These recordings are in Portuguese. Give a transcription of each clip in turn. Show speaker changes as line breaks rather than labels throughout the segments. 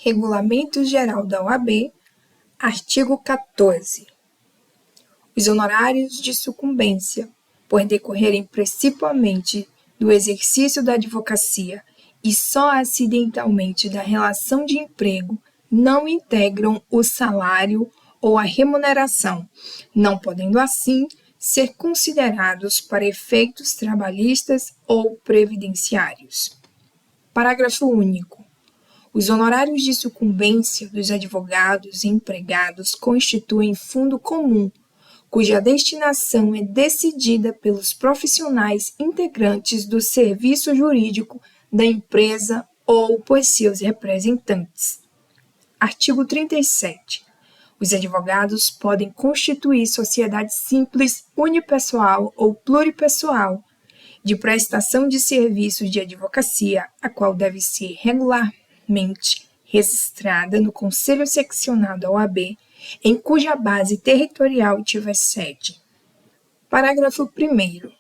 Regulamento Geral da OAB, artigo 14. Os honorários de sucumbência, por decorrerem principalmente do exercício da advocacia e só acidentalmente da relação de emprego, não integram o salário ou a remuneração, não podendo assim ser considerados para efeitos trabalhistas ou previdenciários. Parágrafo único. Os honorários de sucumbência dos advogados e empregados constituem fundo comum, cuja destinação é decidida pelos profissionais integrantes do serviço jurídico da empresa ou por seus representantes. Artigo 37. Os advogados podem constituir sociedade simples, unipessoal ou pluripessoal, de prestação de serviços de advocacia, a qual deve ser regularmente registrada no Conselho Seccional da OAB, em cuja base territorial tiver sede. Parágrafo 1º.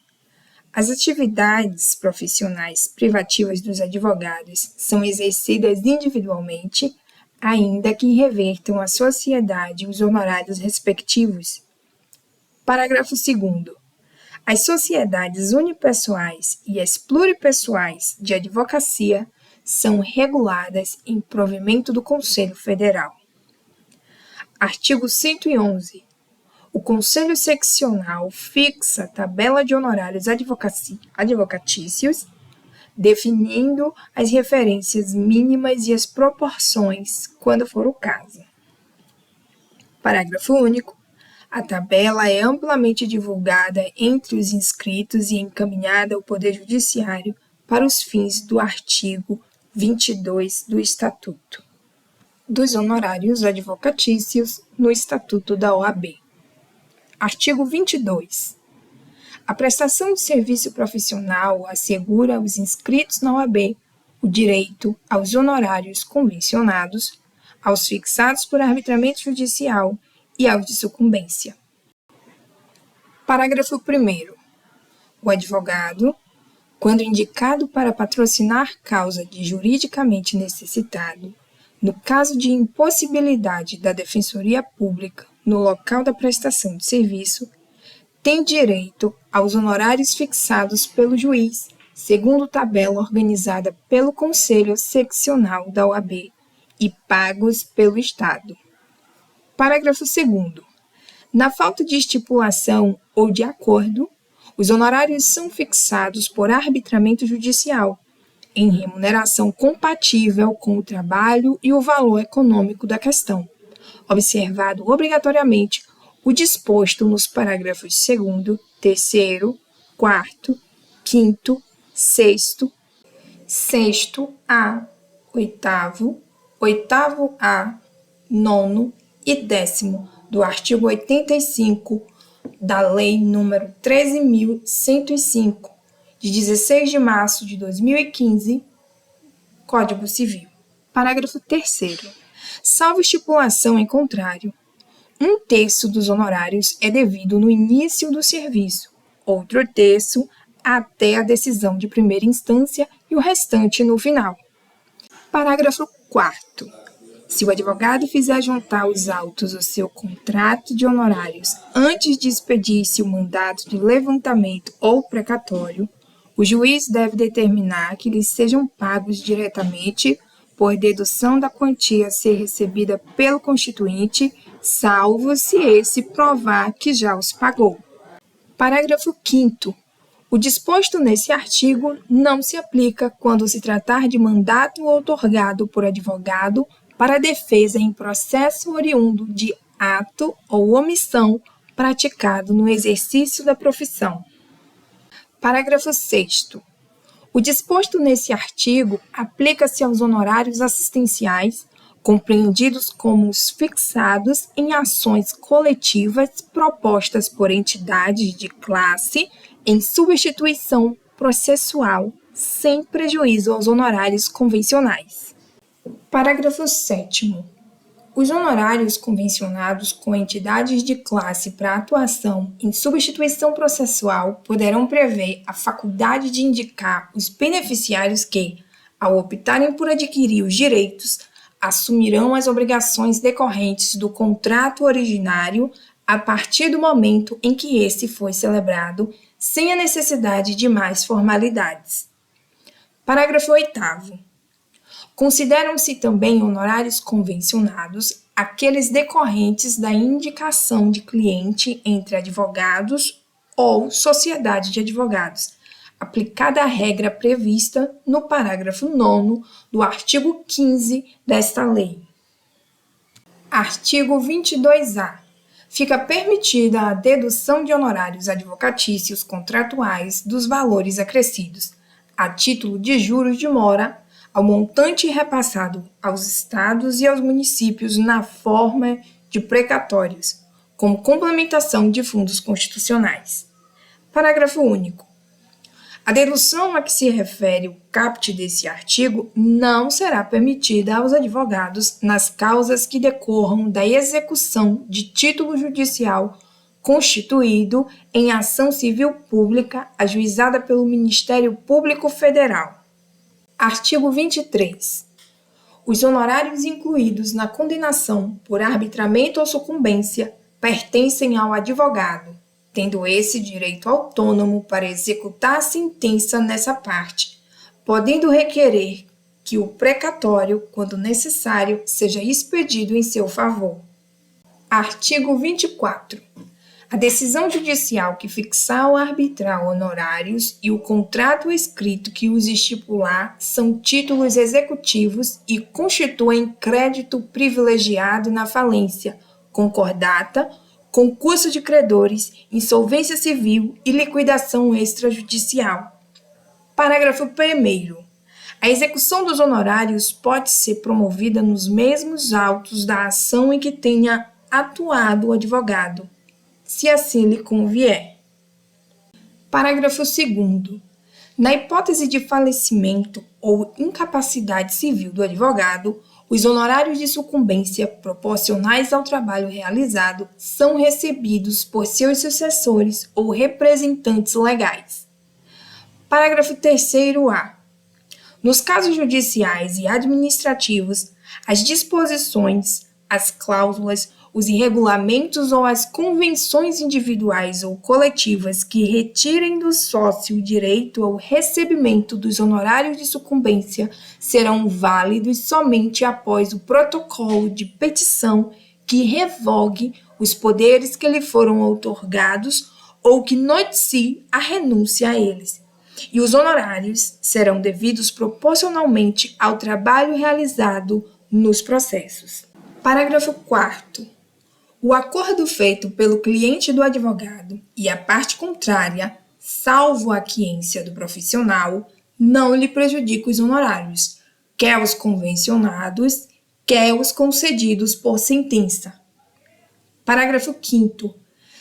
As atividades profissionais privativas dos advogados são exercidas individualmente, ainda que revertam à sociedade os honorários respectivos. Parágrafo 2º. As sociedades unipessoais e as pluripessoais de advocacia são reguladas em provimento do Conselho Federal. Artigo 111. O Conselho Seccional fixa a tabela de honorários advocatícios, definindo as referências mínimas e as proporções, quando for o caso. Parágrafo único. A tabela é amplamente divulgada entre os inscritos e encaminhada ao Poder Judiciário para os fins do artigo 22 do Estatuto dos Honorários Advocatícios no Estatuto da OAB. Artigo 22. A prestação de serviço profissional assegura aos inscritos na OAB o direito aos honorários convencionados, aos fixados por arbitramento judicial e aos de sucumbência. Parágrafo 1º. O advogado, quando indicado para patrocinar causa de juridicamente necessitado, no caso de impossibilidade da Defensoria Pública no local da prestação de serviço, tem direito aos honorários fixados pelo juiz, segundo tabela organizada pelo Conselho Seccional da OAB e pagos pelo Estado. Parágrafo 2º. Na falta de estipulação ou de acordo, os honorários são fixados por arbitramento judicial, em remuneração compatível com o trabalho e o valor econômico da questão, observado obrigatoriamente o disposto nos parágrafos 2º, 3º, 4º, 5º, 6º, 6º-A, 8º, 8º-A, 9º e 10º do artigo 85 da Lei nº 13.105, de 16 de março de 2015, Código Civil. Parágrafo 3º. Salvo estipulação em contrário, 1/3 dos honorários é devido no início do serviço, outro 1/3 até a decisão de primeira instância e o restante no final. Parágrafo 4º. Se o advogado fizer juntar os autos ao seu contrato de honorários antes de expedir-se o mandato de levantamento ou precatório, o juiz deve determinar que lhes sejam pagos diretamente por dedução da quantia a ser recebida pelo constituinte, salvo se esse provar que já os pagou. Parágrafo 5º. O disposto nesse artigo não se aplica quando se tratar de mandato outorgado por advogado para defesa em processo oriundo de ato ou omissão praticado no exercício da profissão. Parágrafo 6º. O disposto nesse artigo aplica-se aos honorários assistenciais, compreendidos como os fixados em ações coletivas propostas por entidades de classe em substituição processual, sem prejuízo aos honorários convencionais. Parágrafo 7º. Os honorários convencionados com entidades de classe para atuação em substituição processual poderão prever a faculdade de indicar os beneficiários que, ao optarem por adquirir os direitos, assumirão as obrigações decorrentes do contrato originário a partir do momento em que esse foi celebrado, sem a necessidade de mais formalidades. Parágrafo 8º. Consideram-se também honorários convencionados aqueles decorrentes da indicação de cliente entre advogados ou sociedade de advogados, aplicada a regra prevista no parágrafo 9º do artigo 15 desta lei. Artigo 22-A. Fica permitida a dedução de honorários advocatícios contratuais dos valores acrescidos, a título de juros de mora, ao montante repassado aos estados e aos municípios na forma de precatórios, como complementação de fundos constitucionais. Parágrafo único. A dedução a que se refere o caput desse artigo não será permitida aos advogados nas causas que decorram da execução de título judicial constituído em ação civil pública ajuizada pelo Ministério Público Federal. Artigo 23. Os honorários incluídos na condenação por arbitramento ou sucumbência pertencem ao advogado, tendo esse direito autônomo para executar a sentença nessa parte, podendo requerer que o precatório, quando necessário, seja expedido em seu favor. Artigo 24. A decisão judicial que fixar ou arbitrar honorários e o contrato escrito que os estipular são títulos executivos e constituem crédito privilegiado na falência, concordata, concurso de credores, insolvência civil e liquidação extrajudicial. Parágrafo 1º. A execução dos honorários pode ser promovida nos mesmos autos da ação em que tenha atuado o advogado, se assim lhe convier. Parágrafo 2º. Na hipótese de falecimento ou incapacidade civil do advogado, os honorários de sucumbência proporcionais ao trabalho realizado são recebidos por seus sucessores ou representantes legais. Parágrafo 3º-A. Nos casos judiciais e administrativos, as disposições, as cláusulas, os regulamentos ou as convenções individuais ou coletivas que retirem do sócio o direito ao recebimento dos honorários de sucumbência serão válidos somente após o protocolo de petição que revogue os poderes que lhe foram outorgados ou que noticie a renúncia a eles. E os honorários serão devidos proporcionalmente ao trabalho realizado nos processos. Parágrafo 4º. O acordo feito pelo cliente do advogado e a parte contrária, salvo a aquiência do profissional, não lhe prejudica os honorários, quer os convencionados, quer os concedidos por sentença. Parágrafo 5º.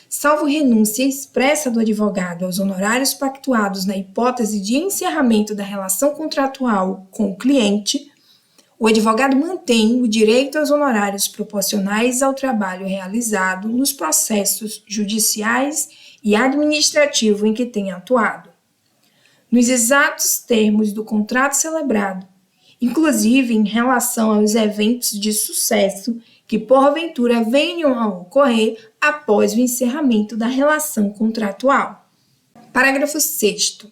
Salvo renúncia expressa do advogado aos honorários pactuados na hipótese de encerramento da relação contratual com o cliente, o advogado mantém o direito aos honorários proporcionais ao trabalho realizado nos processos judiciais e administrativos em que tenha atuado, nos exatos termos do contrato celebrado, inclusive em relação aos eventos de sucesso que porventura venham a ocorrer após o encerramento da relação contratual. Parágrafo 6º.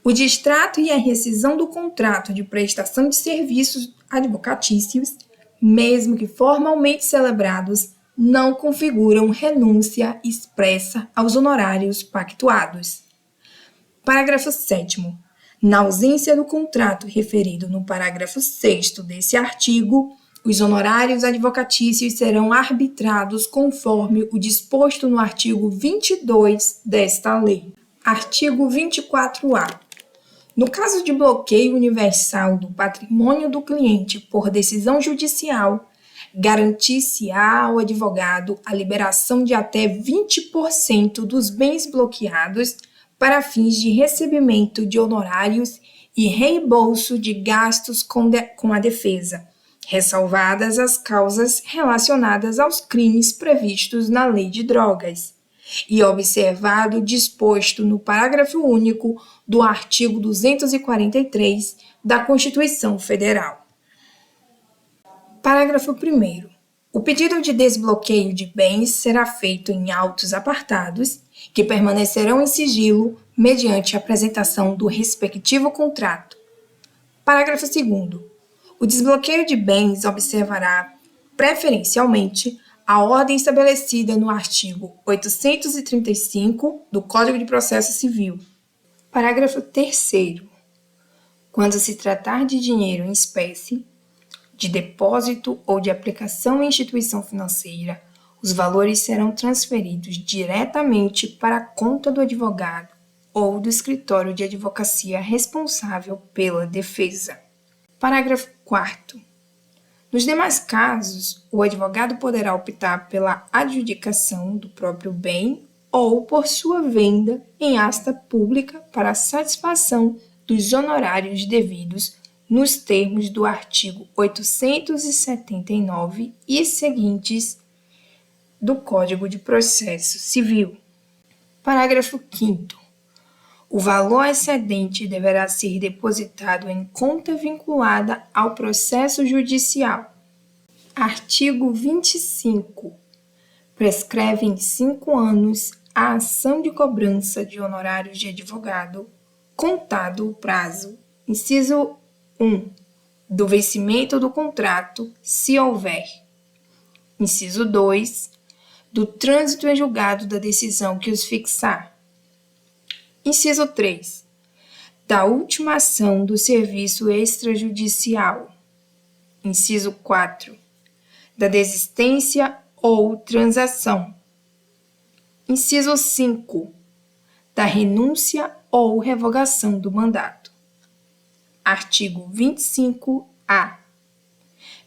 O distrato e a rescisão do contrato de prestação de serviços advocatícios, mesmo que formalmente celebrados, não configuram renúncia expressa aos honorários pactuados. Parágrafo 7º. Na ausência do contrato referido no parágrafo 6º desse artigo, os honorários advocatícios serão arbitrados conforme o disposto no artigo 22 desta lei. Artigo 24-A. No caso de bloqueio universal do patrimônio do cliente por decisão judicial, garantir-se-á ao advogado a liberação de até 20% dos bens bloqueados para fins de recebimento de honorários e reembolso de gastos com a defesa, ressalvadas as causas relacionadas aos crimes previstos na Lei de Drogas, e observado o disposto no parágrafo único do artigo 243 da Constituição Federal. Parágrafo 1º. O pedido de desbloqueio de bens será feito em autos apartados, que permanecerão em sigilo mediante a apresentação do respectivo contrato. Parágrafo 2º. O desbloqueio de bens observará, preferencialmente, a ordem estabelecida no artigo 835 do Código de Processo Civil. Parágrafo 3º. Quando se tratar de dinheiro em espécie, de depósito ou de aplicação em instituição financeira, os valores serão transferidos diretamente para a conta do advogado ou do escritório de advocacia responsável pela defesa. Parágrafo 4º. Nos demais casos, o advogado poderá optar pela adjudicação do próprio bem ou por sua venda em asta pública para a satisfação dos honorários devidos nos termos do artigo 879 e seguintes do Código de Processo Civil. Parágrafo 5º. O valor excedente deverá ser depositado em conta vinculada ao processo judicial. Artigo 25. Prescreve em 5 anos a ação de cobrança de honorários de advogado, contado o prazo, inciso 1, do vencimento do contrato, se houver. Inciso 2, do trânsito em julgado da decisão que os fixar. Inciso 3, da última ação do serviço extrajudicial. Inciso 4, da desistência ou transação. Inciso 5, da renúncia ou revogação do mandato. Artigo 25-A.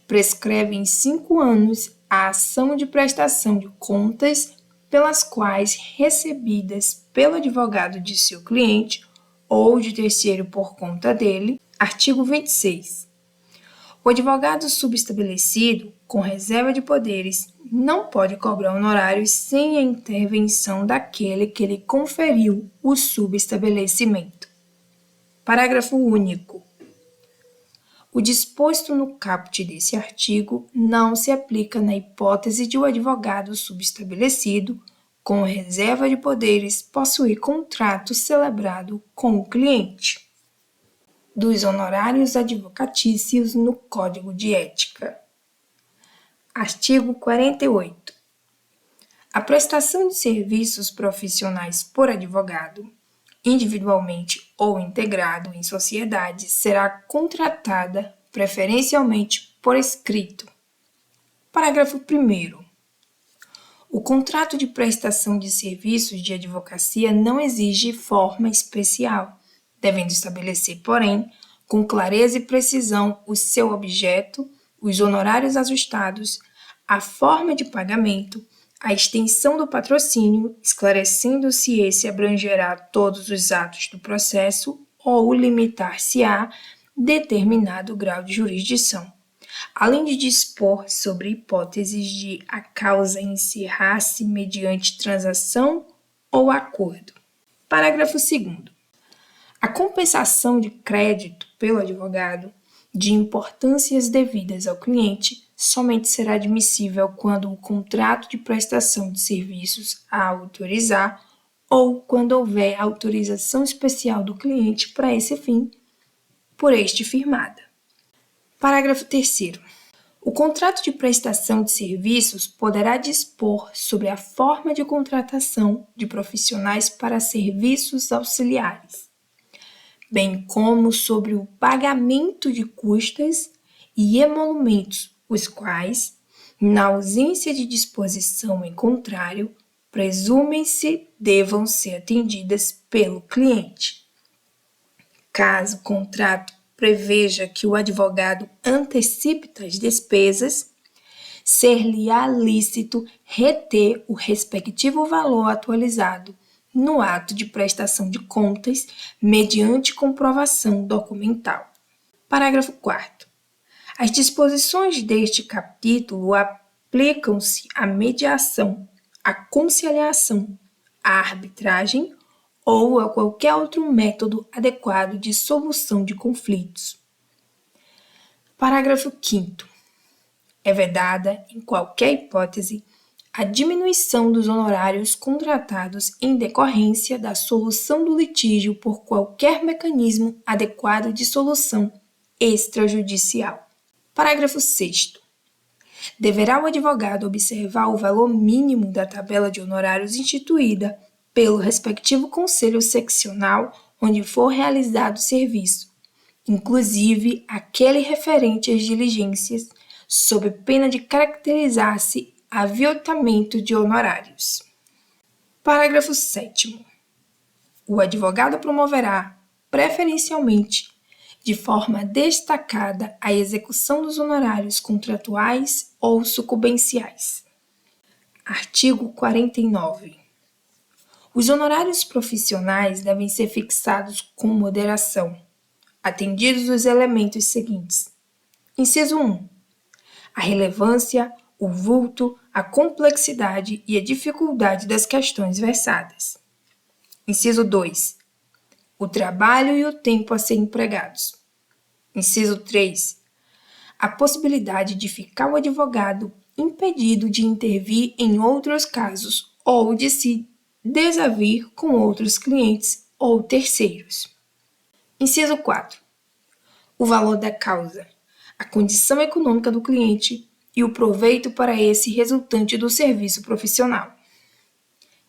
Prescreve em 5 anos a ação de prestação de contas pelas quais recebidas pelo advogado de seu cliente ou de terceiro por conta dele. Artigo 26. O advogado subestabelecido, com reserva de poderes, não pode cobrar honorários sem a intervenção daquele que lhe conferiu o subestabelecimento. Parágrafo único. O disposto no caput desse artigo não se aplica na hipótese de o advogado subestabelecido, com reserva de poderes, possuir contrato celebrado com o cliente. Dos honorários advocatícios no Código de Ética. Artigo 48. A prestação de serviços profissionais por advogado, individualmente ou integrado em sociedade, será contratada preferencialmente por escrito. Parágrafo 1º. O contrato de prestação de serviços de advocacia não exige forma especial, devendo estabelecer, porém, com clareza e precisão o seu objeto, os honorários ajustados, a forma de pagamento, a extensão do patrocínio, esclarecendo se esse abrangerá todos os atos do processo ou limitar-se-á determinado grau de jurisdição, além de dispor sobre hipóteses de a causa encerrar-se mediante transação ou acordo. Parágrafo 2º. A compensação de crédito pelo advogado de importâncias devidas ao cliente somente será admissível quando o contrato de prestação de serviços a autorizar ou quando houver autorização especial do cliente para esse fim, por este firmada. Parágrafo 3º. O contrato de prestação de serviços poderá dispor sobre a forma de contratação de profissionais para serviços auxiliares, bem como sobre o pagamento de custas e emolumentos, os quais, na ausência de disposição em contrário, presumem-se devam ser atendidas pelo cliente. Caso o contrato preveja que o advogado antecipe tais despesas, ser-lhe-á lícito reter o respectivo valor atualizado no ato de prestação de contas, mediante comprovação documental. Parágrafo 4º. As disposições deste capítulo aplicam-se à mediação, à conciliação, à arbitragem ou a qualquer outro método adequado de solução de conflitos. Parágrafo 5º. É vedada, em qualquer hipótese, a diminuição dos honorários contratados em decorrência da solução do litígio por qualquer mecanismo adequado de solução extrajudicial. Parágrafo 6º. Deverá o advogado observar o valor mínimo da tabela de honorários instituída pelo respectivo conselho seccional onde for realizado o serviço, inclusive aquele referente às diligências, sob pena de caracterizar-se aviltamento de honorários. Parágrafo 7º. O advogado promoverá, preferencialmente, de forma destacada, a execução dos honorários contratuais ou sucumbenciais. Artigo 49. Os honorários profissionais devem ser fixados com moderação, atendidos os elementos seguintes. Inciso 1. A relevância, o vulto, a complexidade e a dificuldade das questões versadas. Inciso 2. O trabalho e o tempo a ser empregados. Inciso 3. A possibilidade de ficar o advogado impedido de intervir em outros casos ou de se desavir com outros clientes ou terceiros. Inciso 4. O valor da causa, a condição econômica do cliente e o proveito para esse resultante do serviço profissional.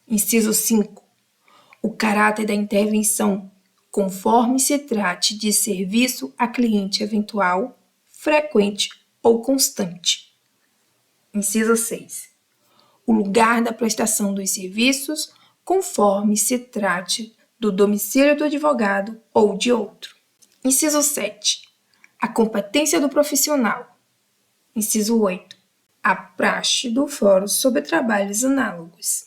Inciso 5. O caráter da intervenção, conforme se trate de serviço a cliente eventual, frequente ou constante. Inciso 6. O lugar da prestação dos serviços, conforme se trate do domicílio do advogado ou de outro. Inciso 7. A competência do profissional. Inciso 8. A praxe do Fórum sobre trabalhos análogos.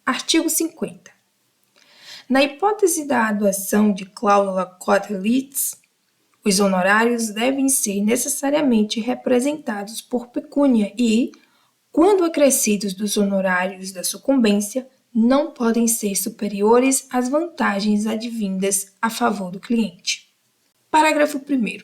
Artigo 50. Na hipótese da adoção de cláusula quod licet, os honorários devem ser necessariamente representados por pecúnia e, quando acrescidos dos honorários da sucumbência, não podem ser superiores às vantagens advindas a favor do cliente. Parágrafo 1º.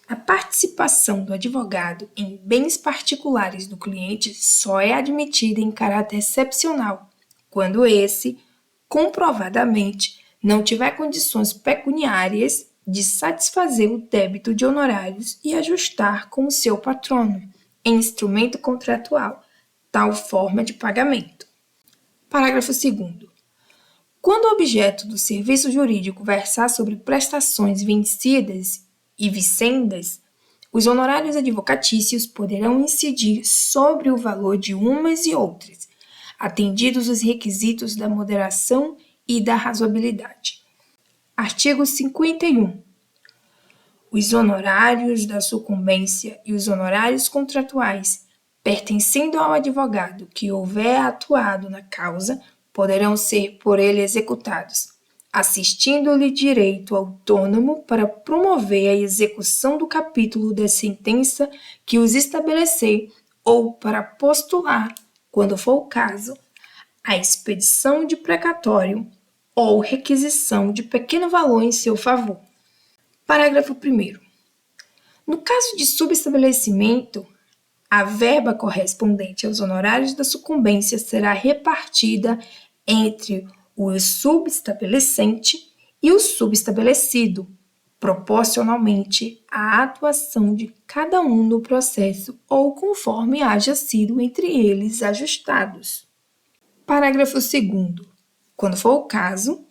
A participação do advogado em bens particulares do cliente só é admitida em caráter excepcional, quando esse, comprovadamente, não tiver condições pecuniárias de satisfazer o débito de honorários e ajustar com o seu patrono, em instrumento contratual, tal forma de pagamento. Parágrafo 2º. Quando o objeto do serviço jurídico versar sobre prestações vencidas e vicendas, os honorários advocatícios poderão incidir sobre o valor de umas e outras, atendidos os requisitos da moderação e da razoabilidade. Artigo 51. Os honorários da sucumbência e os honorários contratuais pertencendo ao advogado que houver atuado na causa poderão ser por ele executados, assistindo-lhe direito autônomo para promover a execução do capítulo da sentença que os estabelecer ou para postular, quando for o caso, a expedição de precatório ou requisição de pequeno valor em seu favor. Parágrafo 1º. No caso de subestabelecimento, a verba correspondente aos honorários da sucumbência será repartida entre o subestabelecente e o subestabelecido, proporcionalmente à atuação de cada um no processo ou conforme haja sido entre eles ajustados. Parágrafo 2º. Quando for o caso,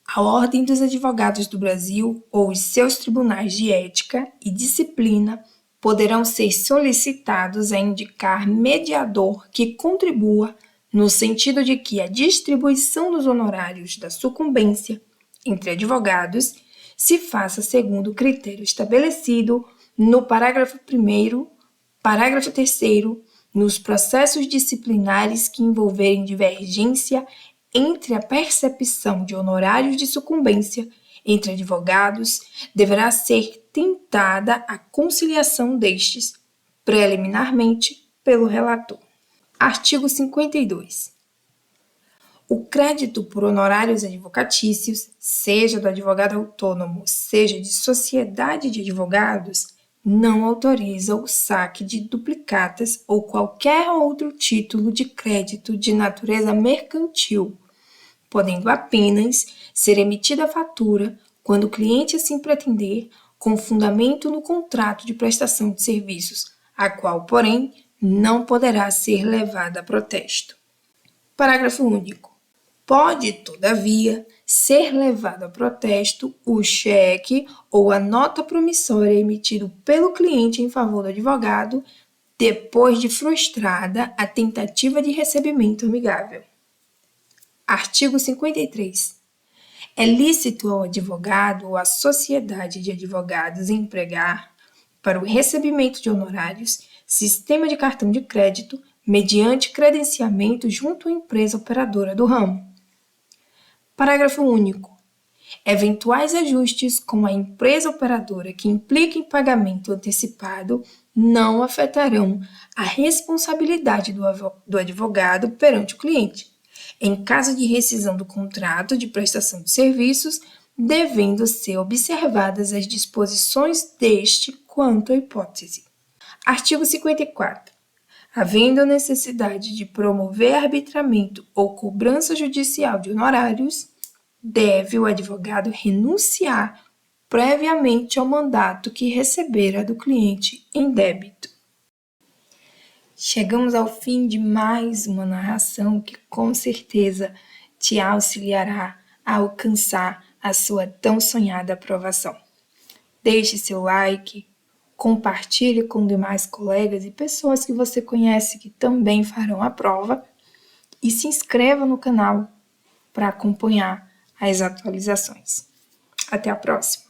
a Ordem dos Advogados do Brasil ou os seus tribunais de ética e disciplina poderão ser solicitados a indicar mediador que contribua no sentido de que a distribuição dos honorários da sucumbência entre advogados se faça segundo o critério estabelecido no parágrafo 1º, parágrafo 3º, nos processos disciplinares que envolverem divergência entre a percepção de honorários de sucumbência entre advogados, deverá ser tentada a conciliação destes, preliminarmente, pelo relator. Artigo 52. O crédito por honorários advocatícios, seja do advogado autônomo, seja de sociedade de advogados, não autoriza o saque de duplicatas ou qualquer outro título de crédito de natureza mercantil, podendo apenas ser emitida a fatura quando o cliente assim pretender, com fundamento no contrato de prestação de serviços, a qual, porém, não poderá ser levada a protesto. Parágrafo único. Pode, todavia, ser levado a protesto o cheque ou a nota promissória emitido pelo cliente em favor do advogado depois de frustrada a tentativa de recebimento amigável. Artigo 53. É lícito ao advogado ou à sociedade de advogados empregar, para o recebimento de honorários, sistema de cartão de crédito mediante credenciamento junto à empresa operadora do ramo. Parágrafo único. Eventuais ajustes com a empresa operadora que impliquem pagamento antecipado não afetarão a responsabilidade do advogado perante o cliente, em caso de rescisão do contrato de prestação de serviços, devendo ser observadas as disposições deste quanto à hipótese. Artigo 54. Havendo necessidade de promover arbitramento ou cobrança judicial de honorários, deve o advogado renunciar previamente ao mandato que recebera do cliente em débito. Chegamos ao fim de mais uma narração que com certeza te auxiliará a alcançar a sua tão sonhada aprovação. Deixe seu like, compartilhe com demais colegas e pessoas que você conhece que também farão a prova e se inscreva no canal para acompanhar as atualizações. Até a próxima!